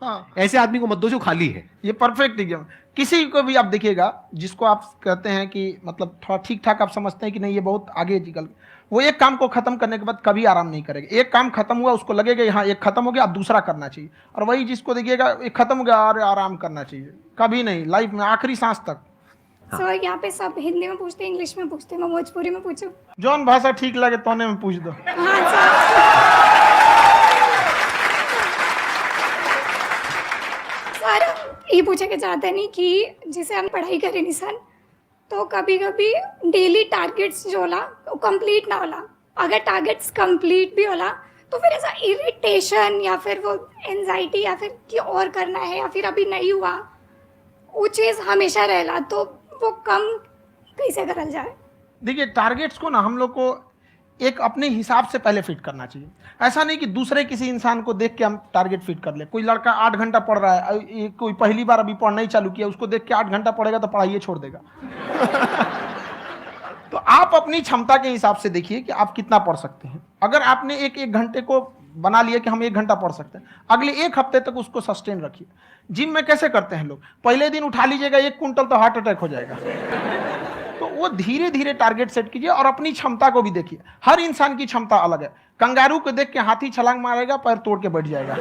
हाँ, ऐसे आदमी को मत दो जो खाली है। ये परफेक्ट एग्जाम। किसी को भी आप देखिएगा जिसको आप कहते हैं कि मतलब थोड़ा ठीक ठाक आप समझते हैं कि नहीं ये बहुत आगे निकल, वो एक काम को खत्म करने के बाद कभी आराम नहीं करेगा। एक काम खत्म हुआ उसको लगेगा हाँ एक खत्म हो गया अब दूसरा करना चाहिए, और वही जिसको देखिएगा एक खत्म हो गया अरे आराम करना चाहिए, कभी नहीं लाइफ में आखिरी सांस तक। सर यहाँ पे सब हिंदी में पूछते हैं, इंग्लिश में पूछते हैं, मैं भोजपुरी में पूछूं? जौन भाषा ठीक लगे तोने में पूछ दो। हाँ सर। सर ये पूछा के चाहते नहीं कि जैसे हम पढ़ाई करें नहीं सर, तो कभी कभी डेली टारगेट्स जो होला वो कंप्लीट ना होला, अगर टारगेट्स कंप्लीट भी होला तो फिर ऐसा इरिटेशन या फिर वो एंजाइटी या फिर कि और करना है या फिर अभी नहीं हुआ वो चीज़ हमेशा रहेला, तो वो कम कैसे करल जाए? देखिए टारगेट्स को ना हम लोग को एक अपने हिसाब से पहले फिट करना चाहिए। ऐसा नहीं कि दूसरे किसी इंसान को देख के हम टारगेट फिट कर ले। कोई लड़का 8 घंटा पढ़ रहा है, कोई पहली बार अभी पढ़ना ही चालू किया, उसको देख के 8 घंटा पढ़ेगा तो पढ़ाई छोड़ देगा। तो आप अपनी क्षमता के हिसाब से देखिए कि आप कितना पढ़ सकते हैं। अगर आपने एक घंटे को बना लिया कि हम 1 घंटा पढ़ सकते हैं, अगले 1 हफ्ते तक उसको सस्टेन रखिए। जिम में कैसे करते हैं लोग, पहले दिन उठा लीजिएगा 1 कुंटल तो हार्ट अटैक हो जाएगा। तो वो धीरे धीरे टारगेट सेट कीजिए और अपनी क्षमता को भी देखिए। हर इंसान की क्षमता अलग है। कंगारू को देख के हाथी छलांग मारेगा, पैर तोड़ के बैठ जाएगा।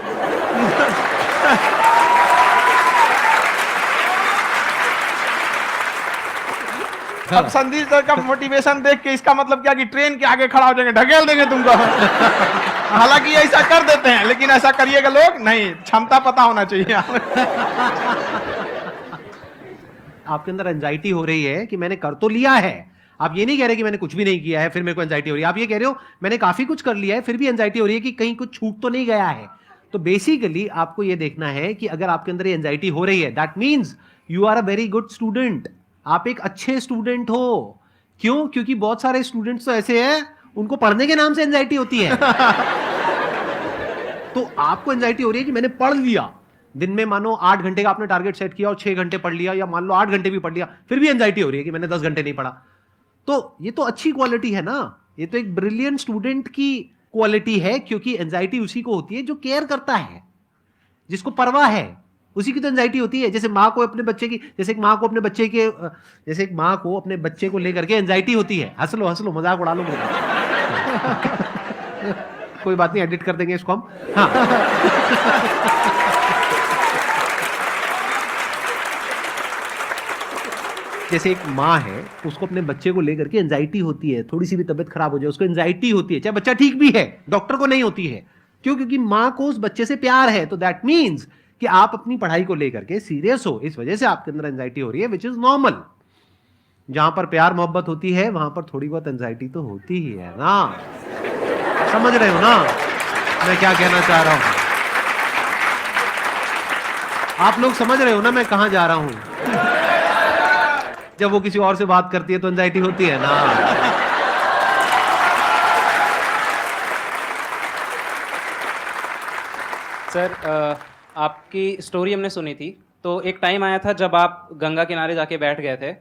अब संदीप सर का मोटिवेशन देख के इसका मतलब क्या कि ट्रेन के आगे खड़ा हो जाएंगे, ढकेल देंगे तुमको। हालांकि ऐसा कर देते हैं, लेकिन ऐसा करिएगा लोग नहीं, क्षमता पता होना चाहिए। आपके अंदर एंजाइटी हो रही है कि मैंने कर तो लिया है, आप ये नहीं कह रहे कि मैंने कुछ भी नहीं किया है फिर मेरे को एंजाइटी हो रही है, आप ये कह रहे हो मैंने काफी कुछ कर लिया है फिर भी एंजाइटी हो रही है कि कहीं कुछ छूट तो नहीं गया है। तो बेसिकली आपको ये देखना है कि अगर आपके अंदर ये एंजाइटी हो रही है that means you are a very good student, आप एक अच्छे स्टूडेंट हो। क्यों? क्योंकि बहुत सारे स्टूडेंट्स तो ऐसे हैं उनको पढ़ने के नाम से एंजाइटी होती है। तो आपको एंजाइटी हो रही है कि मैंने पढ़ लिया, दिन में मानो 8 घंटे का आपने टारगेट सेट किया और 6 घंटे पढ़ लिया, या मान लो 8 घंटे भी पढ़ लिया, फिर भी एंजाइटी हो रही है कि मैंने 10 घंटे नहीं पढ़ा। तो ये तो अच्छी क्वालिटी है ना, ये तो एक ब्रिलियंट स्टूडेंट की क्वालिटी है, क्योंकि एंजाइटी उसी को होती है जो केयर करता है, जिसको परवाह है, उसी की तो एंजाइटी होती है। जैसे माँ को अपने बच्चे की, जैसे एक माँ को अपने बच्चे के, जैसे एक माँ को अपने बच्चे को लेकर के एंजाइटी होती है। हंस लो मजाक उड़ा लो कोई बात नहीं, एडिट कर देंगे इसको हम। हाँ। जैसे एक माँ है, उसको अपने बच्चे को लेकर के एंजाइटी होती है, थोड़ी सी भी तबीयत खराब हो जाए उसको एंजाइटी होती है, चाहे बच्चा ठीक भी है, डॉक्टर को नहीं होती है। क्यों? क्योंकि माँ को उस बच्चे से प्यार है। तो दैट मीन्स कि आप अपनी पढ़ाई को लेकर के सीरियस हो, इस वजह से आपके अंदर एंजाइटी हो रही है, विच इज नॉर्मल। जहां पर प्यार मोहब्बत होती है वहां पर थोड़ी बहुत एंजाइटी तो होती ही है ना। समझ रहे हो ना मैं क्या कहना चाह रहा हूं? आप लोग समझ रहे हो ना मैं कहां जा रहा हूं? जब वो किसी और से बात करती है तो एंजाइटी होती है ना। सर आपकी स्टोरी हमने सुनी थी, तो एक टाइम आया था जब आप गंगा किनारे जाके बैठ गए थे,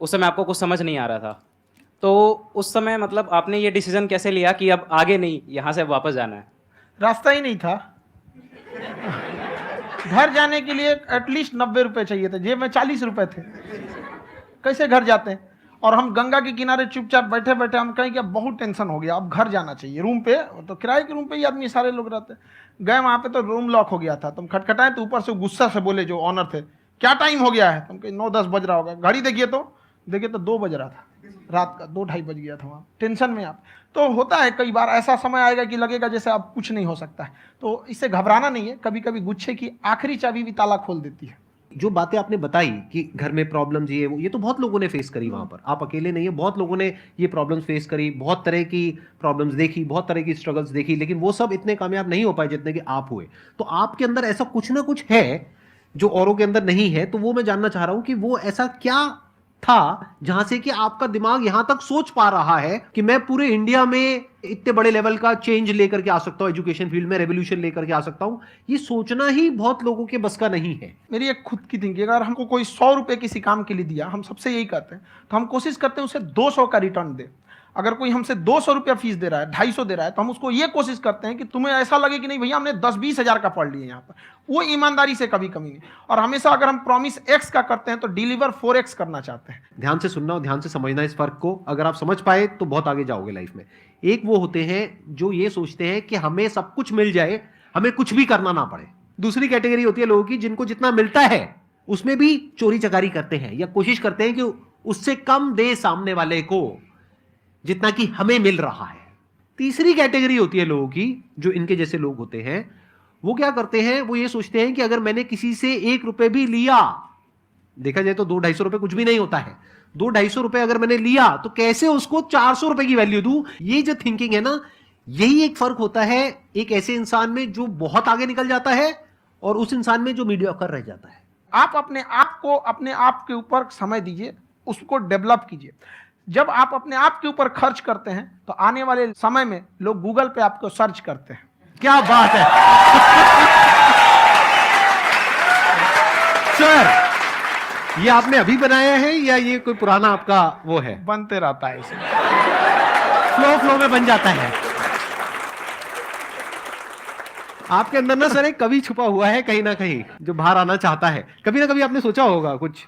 उस समय आपको कुछ समझ नहीं आ रहा था। तो उस समय मतलब आपने ये डिसीजन कैसे लिया कि अब आगे नहीं, यहाँ से वापस जाना है? रास्ता ही नहीं था। घर जाने के लिए एटलीस्ट 90 रुपए चाहिए थे, जेब में 40 रुपए थे, कैसे घर जाते हैं? और हम गंगा के किनारे चुपचाप बैठे बैठे हम कहें कि अब बहुत टेंशन हो गया, अब घर जाना चाहिए। रूम पे तो किराए के रूम पे ही आदमी सारे लोग रहते हैं। गए वहाँ पे तो रूम लॉक हो गया था, तुम खटखटाए तो ऊपर से गुस्सा से बोले जो ऑनर थे, क्या टाइम हो गया है? तुम कहीं 9-10 बज रहा होगा, घड़ी देखिए तो 2 बज रहा था रात का, 2-2:30 बज गया था वहाँ। टेंशन में आप तो होता है, कई बार ऐसा समय आएगा कि लगेगा जैसे अब कुछ नहीं हो सकता है, तो इससे घबराना नहीं है। कभी कभी गुच्छे की आखिरी चाबी भी ताला खोल देती है। जो बातें आपने बताई कि घर में प्रॉब्लम्स ये तो बहुत लोगों ने फेस करी वहां पर, आप अकेले नहीं है, बहुत लोगों ने ये प्रॉब्लम्स फेस करी, बहुत तरह की प्रॉब्लम्स देखी, बहुत तरह की स्ट्रगल्स देखी, लेकिन वो सब इतने कामयाब नहीं हो पाए जितने कि आप हुए। तो आपके अंदर ऐसा कुछ ना कुछ है जो औरों के अंदर नहीं है, तो वो मैं जानना चाह रहा हूं कि वो ऐसा क्या था जहां से कि आपका दिमाग यहां तक सोच पा रहा है कि मैं पूरे इंडिया में इतने बड़े लेवल का चेंज लेकर के आ सकता हूं, एजुकेशन फील्ड में रेवोल्यूशन लेकर के आ सकता हूं। ये सोचना ही बहुत लोगों के बस का नहीं है। मेरी एक खुद की थिंकिंग, अगर हमको कोई 100 रुपए किसी काम के लिए दिया, हम सबसे यही करते हैं, तो हम कोशिश करते हैं उसे 200 का रिटर्न दे। अगर कोई हमसे 200 रुपया फीस दे रहा है, 250 दे रहा है, तो हम उसको ये कोशिश करते हैं कि तुम्हें ऐसा लगे कि नहीं भैया हमने 10-20 हजार का पढ़ लिया यहाँ पर। वो ईमानदारी से कभी कमी नहीं। और हमेशा अगर हम प्रॉमिस एक्स का करते हैं तो डिलीवर 4x करना चाहते हैं। ध्यान से सुनना और ध्यान से समझना इस फर्क को। अगर आप समझ पाए तो बहुत आगे जाओगे लाइफ में। एक वो होते हैं जो ये सोचते हैं कि हमें सब कुछ मिल जाए, हमें कुछ भी करना ना पड़े। दूसरी कैटेगरी होती है लोगों की जिनको जितना मिलता है उसमें भी चोरी चकारी करते हैं या कोशिश करते हैं कि उससे कम दे सामने वाले को जितना कि हमें मिल रहा है। तीसरी कैटेगरी होती है लोगों की जो इनके जैसे लोग होते हैं, वो क्या करते हैं, वो ये सोचते हैं कि अगर मैंने किसी से 1 रुपए भी लिया, देखा जाए तो 200-250 रुपए कुछ भी नहीं होता है, 200-250 रुपए अगर मैंने लिया तो कैसे उसको 400 रुपए की वैल्यू दूं। ये जो थिंकिंग है ना, यही एक फर्क होता है एक ऐसे इंसान में जो बहुत आगे निकल जाता है और उस इंसान में जो मीडियोकर रह जाता है। आप अपने आप को अपने आप के ऊपर समय दीजिए, उसको डेवलप कीजिए। जब आप अपने आप के ऊपर खर्च करते हैं तो आने वाले समय में लोग गूगल पे आपको सर्च करते हैं। क्या बात है सर, ये आपने अभी बनाया है या ये कोई पुराना आपका वो है? बनते रहता है, इसमें फ्लो में बन जाता है। आपके अंदर ना सर एक कवि छुपा हुआ है कहीं ना कहीं जो बाहर आना चाहता है। कभी ना कभी आपने सोचा होगा कुछ?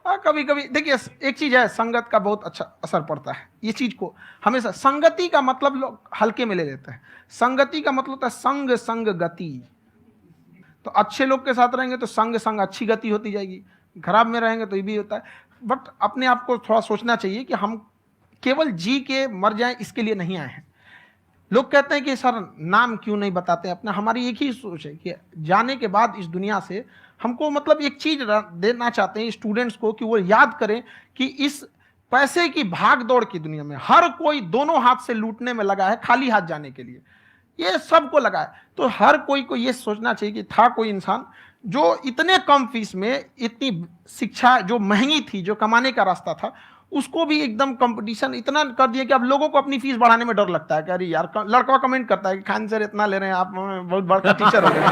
हाँ, कभी कभी देखिए, एक चीज है, संगत का बहुत अच्छा असर पड़ता है। ये चीज को हमेशा, संगति का मतलब लोग हल्के में ले लेते हैं। संगति का मतलब होता है संग संग गति। तो अच्छे लोग के साथ रहेंगे तो संग संग अच्छी गति होती जाएगी, खराब में रहेंगे तो ये भी होता है। बट अपने आप को थोड़ा सोचना चाहिए कि हम केवल जी के मर जाएं इसके लिए नहीं आए हैं। लोग कहते हैं कि सर नाम क्यों नहीं बताते अपना। हमारी एक ही सोच है कि जाने के बाद इस दुनिया से हमको मतलब एक चीज देना चाहते हैं स्टूडेंट्स को कि वो याद करें कि इस पैसे की भाग दौड़ की दुनिया में हर कोई दोनों हाथ से लूटने में लगा है खाली हाथ जाने के लिए, ये सबको लगा है। तो हर कोई को ये सोचना चाहिए कि था कोई इंसान जो इतने कम फीस में इतनी शिक्षा जो महंगी थी, जो कमाने का रास्ता था, उसको भी एकदम कंपटीशन इतना कर दिया कि अब लोगों को अपनी फीस बढ़ाने में डर लगता है कि अरे यार, लड़का कमेंट करता है कि खान सर इतना ले रहे हैं आप, बहुत बड़ा टीचर हो गए।